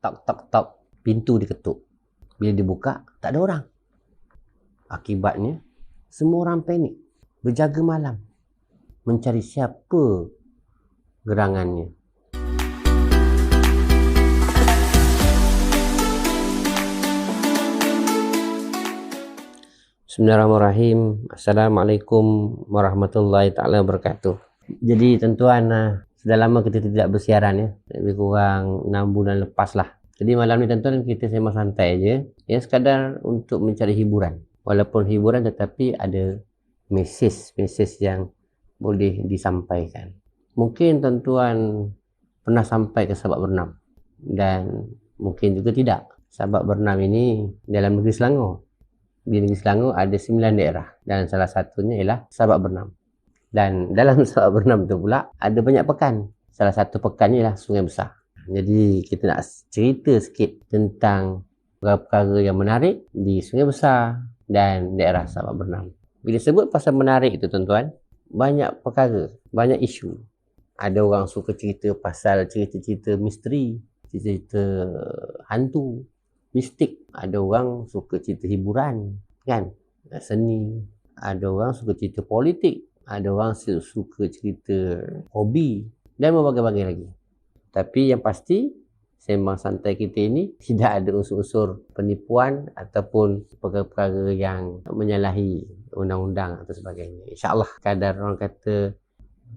tok tok tok, pintu diketuk. Bila dibuka, tak ada orang. Akibatnya, semua orang panik, berjaga malam, mencari siapa gerangannya. Bismillahirrahmanirrahim. Assalamualaikum warahmatullahi ta'ala wabarakatuh. Jadi tuan-tuan, sudah lama kita tidak bersiaran ya. Lebih kurang 6 bulan lepas lah. Jadi malam ni tuan-tuan kita sembang santai je. Ya, sekadar untuk mencari hiburan. Walaupun hiburan tetapi ada mesej yang boleh disampaikan. Mungkin tuan-tuan pernah sampai ke Sabak Bernam. Dan mungkin juga tidak. Sabak Bernam ini dalam negeri Selangor. Di negeri Selangor ada 9 daerah dan salah satunya ialah Sabak Bernam. Dan dalam Sabak Bernam tu pula ada banyak pekan. Salah satu pekannya ialah Sungai Besar. Jadi kita nak cerita sikit tentang perkara yang menarik di Sungai Besar dan daerah Sabak Bernam. Bila sebut pasal menarik itu tuan-tuan, banyak perkara, banyak isu. Ada orang suka cerita pasal cerita-cerita misteri, cerita hantu, mistik. Ada orang suka cerita hiburan, kan, seni. Ada orang suka cerita politik. Ada orang suka cerita hobi dan berbagai-bagai lagi. Tapi yang pasti, sembang santai kita ini tidak ada unsur-unsur penipuan ataupun perkara-perkara yang menyalahi undang-undang atau sebagainya. InsyaAllah kadar orang kata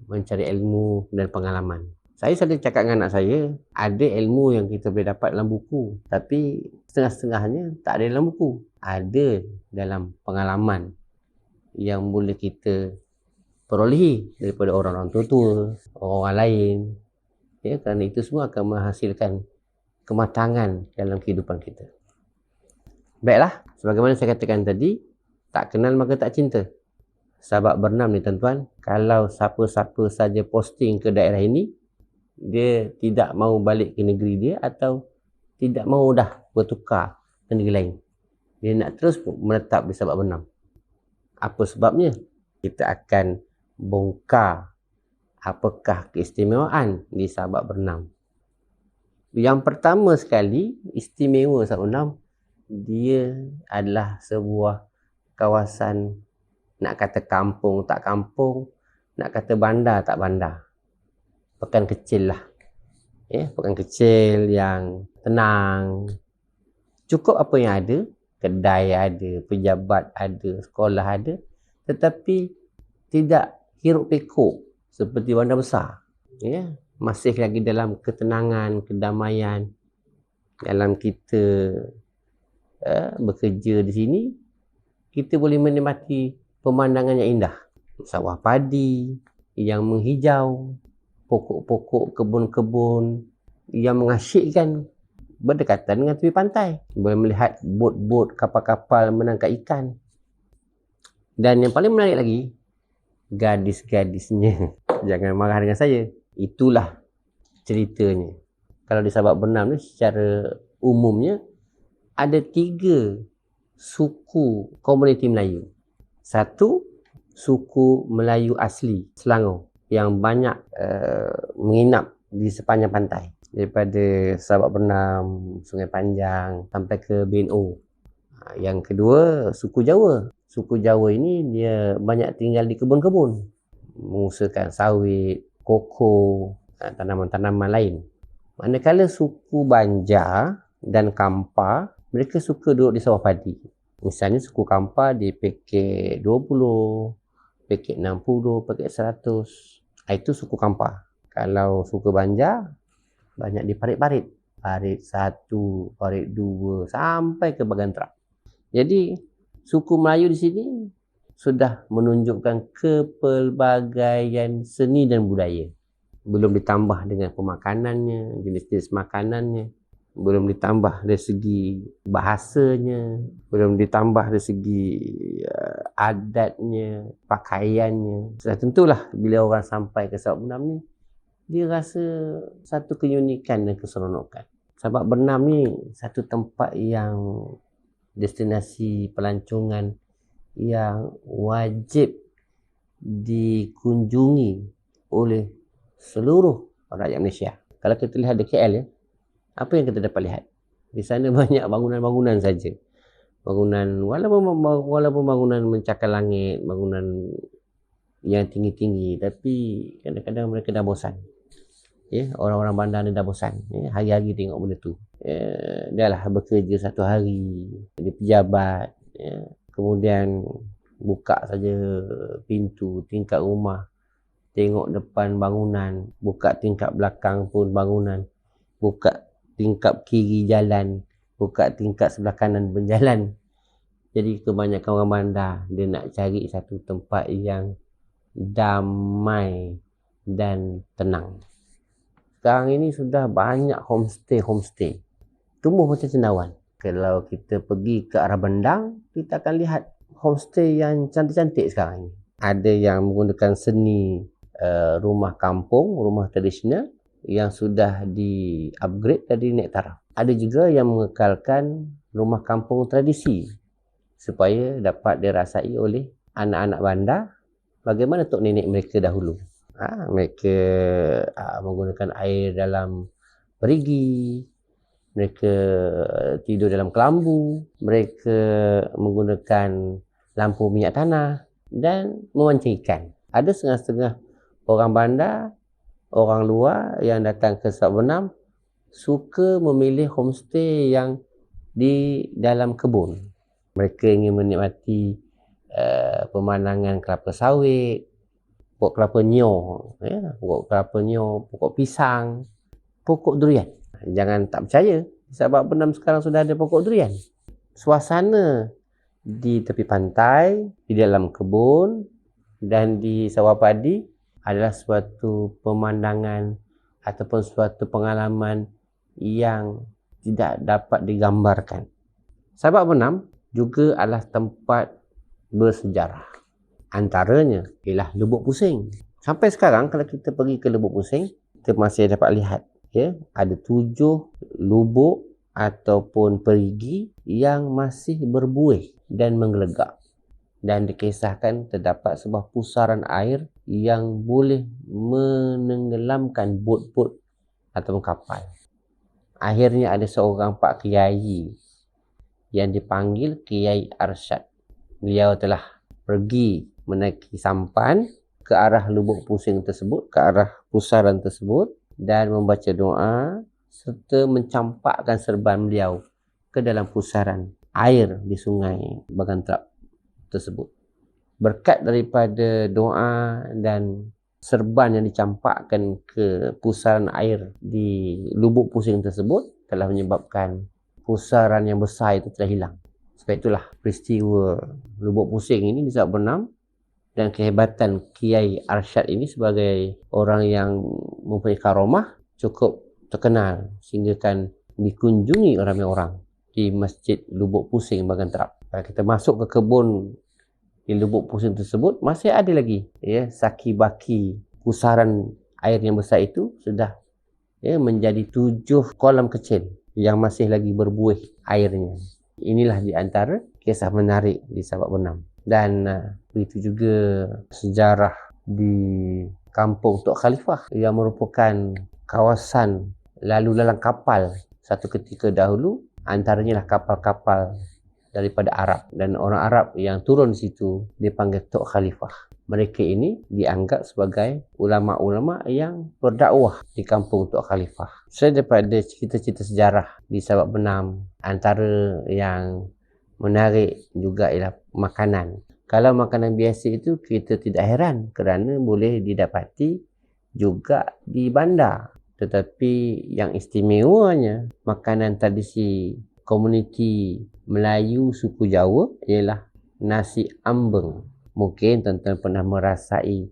mencari ilmu dan pengalaman. Saya selalu cakap dengan anak saya, ada ilmu yang kita boleh dapat dalam buku, tapi setengah-setengahnya tak ada dalam buku. Ada dalam pengalaman yang boleh kita perolehi daripada orang-orang tua-tua, orang lain. Ya, kerana itu semua akan menghasilkan kematangan dalam kehidupan kita. Baiklah, sebagaimana saya katakan tadi, tak kenal maka tak cinta. Sabak Bernam ni tuan-tuan, kalau siapa-siapa saja posting ke daerah ini, dia tidak mahu balik ke negeri dia atau tidak mahu dah bertukar ke negeri lain. Dia nak terus menetap di Sabak Bernam. Apa sebabnya? Kita akan bongkar apakah keistimewaan di Sabak Bernam. Yang pertama sekali, istimewa Sabak Bernam, dia adalah sebuah kawasan, nak kata kampung tak kampung, nak kata bandar tak bandar. Pekan kecil lah. Ya, pekan kecil yang tenang. Cukup apa yang ada, kedai ada, pejabat ada, sekolah ada, tetapi tidak hiruk pikuk seperti bandar besar. Ya, masih lagi dalam ketenangan, kedamaian. Dalam kita bekerja di sini, kita boleh menikmati pemandangan yang indah. Sawah padi yang menghijau, pokok-pokok, kebun-kebun yang mengasyikkan berdekatan dengan tepi pantai. Boleh melihat bot-bot, kapal-kapal menangkap ikan. Dan yang paling menarik lagi, gadis-gadisnya. Jangan marah dengan saya. Itulah ceritanya. Kalau di Sabak Bernam ni secara umumnya ada 3 suku komuniti Melayu. Satu, suku Melayu asli Selangor yang banyak menginap di sepanjang pantai. Daripada Sabak Bernam, Sungai Panjang sampai ke BNO. Yang kedua, suku Jawa. Suku Jawa ini dia banyak tinggal di kebun-kebun, mengusahakan sawit, koko, tanaman-tanaman lain. Manakala suku Banjar dan Kampar, mereka suka duduk di sawah padi. Misalnya suku Kampar di PK 20, PK 60, PK 100. Itu suku Kampar. Kalau suku Banjar, banyak di parit-parit. Parit 1, parit 2, sampai ke Bagan Terak. Jadi, suku Melayu di sini sudah menunjukkan kepelbagaian seni dan budaya. Belum ditambah dengan pemakanannya, jenis-jenis makanannya. Belum ditambah dari segi bahasanya. Belum ditambah dari segi adatnya, pakaiannya. Sudah tentulah bila orang sampai ke Sabak Bernam ni, dia rasa satu keunikan dan keseronokan. Sabak Bernam ni satu tempat yang destinasi pelancongan yang wajib dikunjungi oleh seluruh rakyat Malaysia. Kalau kita lihat di KL ya, Apa yang kita dapat lihat? Di sana banyak bangunan-bangunan saja. Bangunan, walaupun bangunan mencakar langit, bangunan yang tinggi-tinggi, tapi kadang-kadang mereka dah bosan. Ya, orang-orang bandar ni dah bosan. Ya, hari-hari tengok benda tu. Dah lah bekerja satu hari, jadi pejabat. Ya. Kemudian buka saja pintu tingkap rumah, tengok depan bangunan, buka tingkap belakang pun bangunan, buka tingkap kiri jalan, buka tingkap sebelah kanan berjalan. Jadi kebanyakan orang bandar dia nak cari satu tempat yang damai dan tenang. Sekarang ini sudah banyak homestay. Tumbuh macam cendawan. Kalau kita pergi ke arah Bendang, kita akan lihat homestay yang cantik-cantik sekarang ini. Ada yang menggunakan seni rumah kampung, rumah tradisional yang sudah di-upgrade dari naik taraf. Ada juga yang mengekalkan rumah kampung tradisi supaya dapat dirasai oleh anak-anak bandar bagaimana tok nenek mereka dahulu. Mereka menggunakan air dalam perigi, mereka tidur dalam kelambu, mereka menggunakan lampu minyak tanah dan memancing ikan. Ada setengah-setengah orang bandar, orang luar yang datang ke Sabak Benam suka memilih homestay yang di dalam kebun. Mereka ingin menikmati pemandangan kelapa sawit, pokok kelapa nyor, pokok kelapa nyor, pokok pisang, pokok durian. Jangan tak percaya, di Sabak Benam sekarang sudah ada pokok durian. Suasana di tepi pantai, di dalam kebun dan di sawah padi adalah suatu pemandangan ataupun suatu pengalaman yang tidak dapat digambarkan. Sabak Benam juga adalah tempat bersejarah. Antaranya ialah Lubuk Pusing. Sampai sekarang kalau kita pergi ke Lubuk Pusing, kita masih dapat lihat ada 7 lubuk ataupun perigi yang masih berbuih dan menggelegak. Dan dikisahkan terdapat sebuah pusaran air yang boleh menenggelamkan bot-bot ataupun kapal. Akhirnya ada seorang Pak Kiai yang dipanggil Kiai Arsyad. Beliau telah pergi menaiki sampan ke arah Lubuk Pusing tersebut, ke arah pusaran tersebut dan membaca doa serta mencampakkan serban beliau ke dalam pusaran air di sungai Bagantrap tersebut. Berkat daripada doa dan serban yang dicampakkan ke pusaran air di Lubuk Pusing tersebut telah menyebabkan pusaran yang besar itu telah hilang. Sebab itulah peristiwa Lubuk Pusing ini di Sabak Benam dan kehebatan Kiai Arsyad ini sebagai orang yang mempunyai karomah cukup terkenal sehingga kan dikunjungi ramai orang di Masjid Lubuk Pusing Bagantrap. Kalau kita masuk ke kebun di Lubuk Pusing tersebut, masih ada lagi saki-baki pusaran air yang besar itu sudah menjadi 7 kolam kecil yang masih lagi berbuih airnya. Inilah di antara kisah menarik di Sabak Benam. Dan begitu juga sejarah di Kampung Tok Khalifah yang merupakan kawasan lalu lalang kapal satu ketika dahulu, antaranya lah kapal-kapal daripada Arab, dan orang Arab yang turun di situ dipanggil Tok Khalifah. Mereka ini dianggap sebagai ulama-ulama yang berdakwah di Kampung Tok Khalifah. Selain daripada cerita-cerita sejarah di Sabak Benam, antara yang menarik juga ialah makanan. Kalau makanan biasa itu kita tidak heran kerana boleh didapati juga di bandar. Tetapi yang istimewanya makanan tradisi komuniti Melayu suku Jawa ialah nasi ambeng. Mungkin tuan-tuan pernah merasai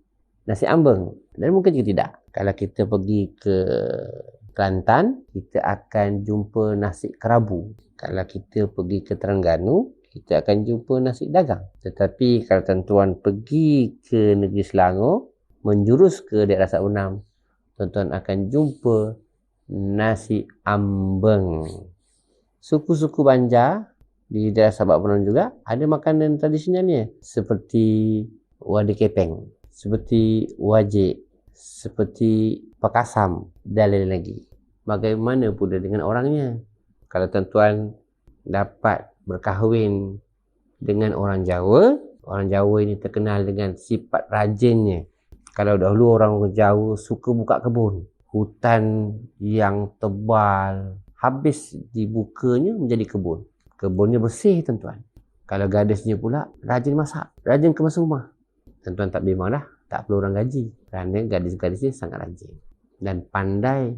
nasi ambeng dan mungkin juga tidak. Kalau kita pergi ke Kelantan, kita akan jumpa nasi kerabu. Kalau kita pergi ke Terengganu, kita akan jumpa nasi dagang. Tetapi kalau tuan-tuan pergi ke negeri Selangor, menjurus ke daerah Sabak Benam, tuan-tuan akan jumpa nasi ambeng. Suku-suku Banjar di daerah Sabak Benam juga ada makanan tradisionalnya seperti wadi kepeng, seperti wajik, seperti pakasam dan lain lagi. bagaimana pula dengan orangnya? Kalau tuan-tuan dapat berkahwin dengan orang Jawa ini terkenal dengan sifat rajinnya. Kalau dahulu orang Jawa suka buka kebun, hutan yang tebal, habis dibukanya menjadi kebun. Kebunnya bersih tuan-tuan. Kalau gadisnya pula rajin masak, rajin kemas rumah. Tuan-tuan tak bimbang dah, tak perlu orang gaji. Kerana gadis-gadisnya sangat rajin dan pandai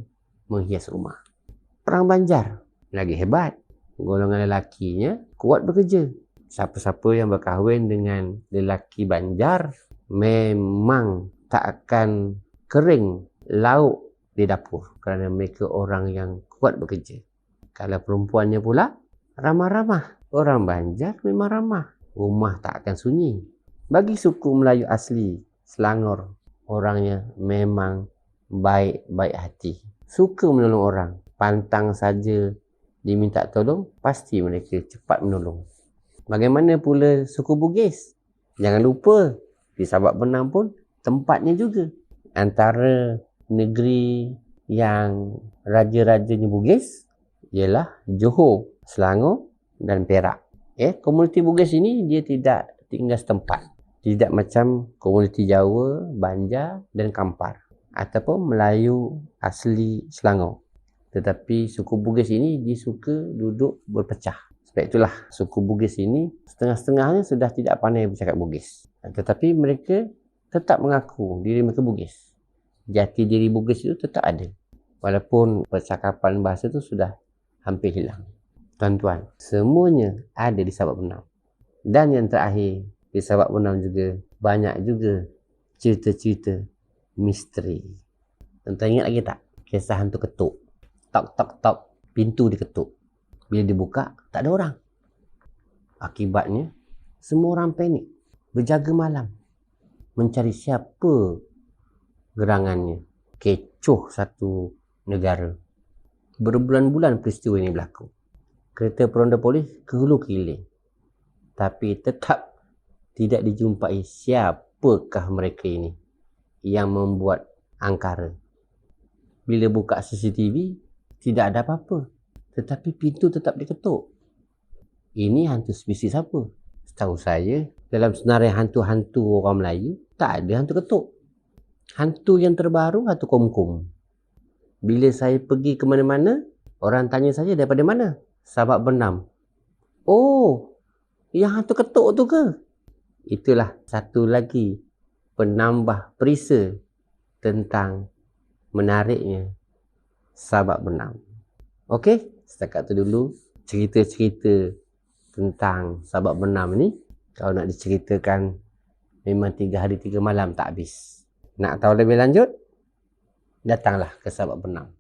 menghias rumah. Perang Banjar lagi hebat. Golongan lelakinya kuat bekerja. Siapa-siapa yang berkahwin dengan lelaki Banjar memang tak akan kering lauk di dapur kerana mereka orang yang kuat bekerja. Kalau perempuannya pula ramah-ramah. Orang Banjar memang ramah. Rumah tak akan sunyi. Bagi suku Melayu asli Selangor, orangnya memang baik-baik hati. Suka menolong orang. Pantang saja diminta tolong, pasti mereka cepat menolong. Bagaimana pula suku Bugis? Jangan lupa, di Sabak Benam pun tempatnya juga. Antara negeri yang raja-rajanya Bugis ialah Johor, Selangor dan Perak. Komuniti Bugis ini dia tidak tinggal setempat. Tidak macam komuniti Jawa, Banjar dan Kampar ataupun Melayu asli Selangor. Tetapi suku Bugis ini dia suka duduk berpecah. Sebab itulah suku Bugis ini setengah-setengahnya sudah tidak pandai bercakap Bugis. Tetapi mereka tetap mengaku diri mereka Bugis. Jati diri Bugis itu tetap ada. Walaupun percakapan bahasa itu sudah hampir hilang. Tuan-tuan, semuanya ada di Sabak Benam. Dan yang terakhir, di Sabak Benam juga banyak juga cerita-cerita misteri. Tuan-tuan ingat lagi tak? Kisah hantu ketuk. Tok tok tok, pintu diketuk. Bila dibuka, tak ada orang. Akibatnya, semua orang panik. Berjaga malam. Mencari siapa gerangannya. Kecoh satu negara. Berbulan-bulan peristiwa ini berlaku. Kereta peronda polis ke hulu ke hilir. Tapi tetap tidak dijumpai siapakah mereka ini yang membuat angkara. Bila buka CCTV, tidak ada apa-apa. Tetapi pintu tetap diketuk. Ini hantu spesies apa? Setahu saya, dalam senarai hantu-hantu orang Melayu, tak ada hantu ketuk. Hantu yang terbaru, hantu komkom. Bila saya pergi ke mana-mana, orang tanya saya daripada mana? Sabak Benam. Oh, yang hantu ketuk tu ke? Itulah satu lagi penambah perisa tentang menariknya Sabak Benam. Okey, setakat tu dulu cerita-cerita tentang Sabak Benam ni. Kalau nak diceritakan memang 3 hari 3 malam tak habis. Nak tahu lebih lanjut? Datanglah ke Sabak Benam.